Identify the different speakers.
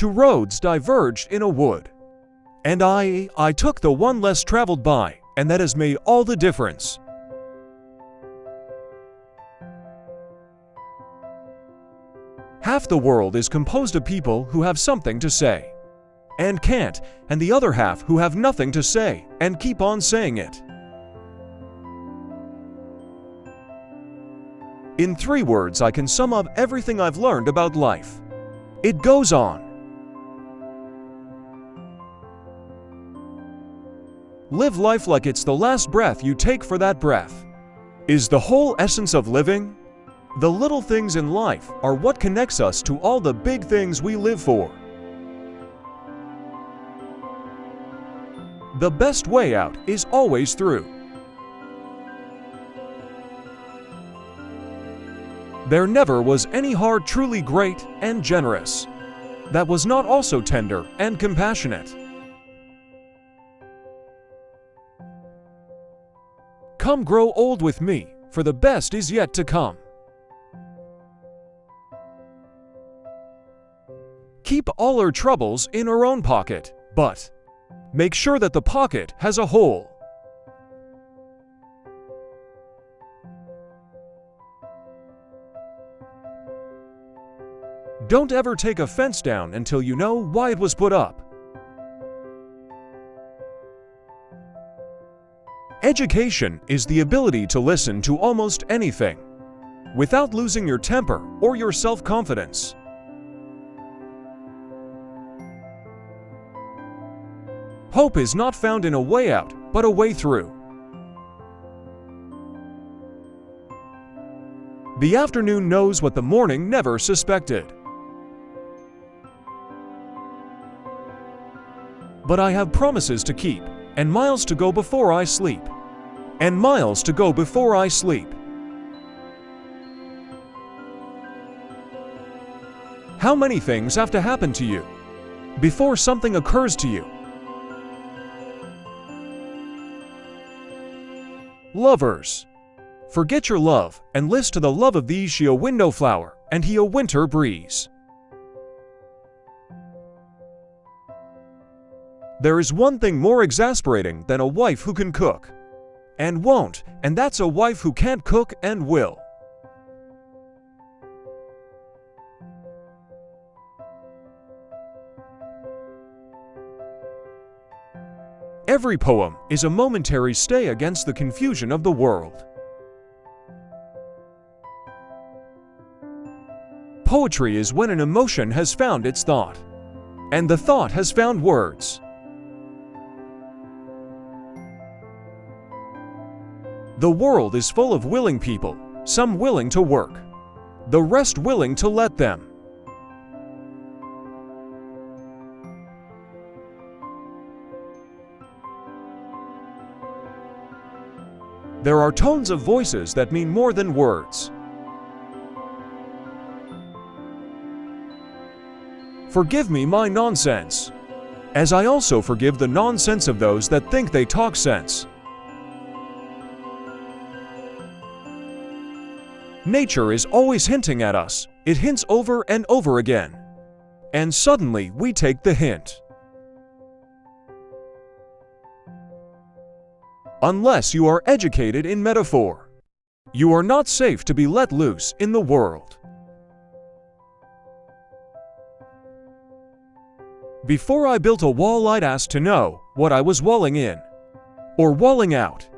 Speaker 1: Two roads diverged in a wood. And I took the one less traveled by, and that has made all the difference. Half the world is composed of people who have something to say and can't, and the other half who have nothing to say and keep on saying it. In 3 words, I can sum up everything I've learned about life. It goes on. Live life like it's the last breath you take, for that breath is the whole essence of living. The little things in life are what connects us to all the big things we live for. The best way out is always through. There never was any heart truly great and generous that was not also tender and compassionate. Come grow old with me, for the best is yet to come. Keep all her troubles in her own pocket, but make sure that the pocket has a hole. Don't ever take a fence down until you know why it was put up. Education is the ability to listen to almost anything without losing your temper or your self-confidence. Hope is not found in a way out, but a way through. The afternoon knows what the morning never suspected. But I have promises to keep, and miles to go before I sleep. And miles to go before I sleep. How many things have to happen to you before something occurs to you? Lovers, forget your love and list to the love of thee. She a window flower, and he a winter breeze. There is one thing more exasperating than a wife who can cook and won't, and that's a wife who can't cook and will. Every poem is a momentary stay against the confusion of the world. Poetry is when an emotion has found its thought, and the thought has found words. The world is full of willing people, some willing to work, the rest willing to let them. There are tones of voices that mean more than words. Forgive me my nonsense, as I also forgive the nonsense of those that think they talk sense. Nature is always hinting at us. It hints over and over again. And suddenly we take the hint. Unless you are educated in metaphor, you are not safe to be let loose in the world. Before I built a wall, I'd ask to know what I was walling in or walling out.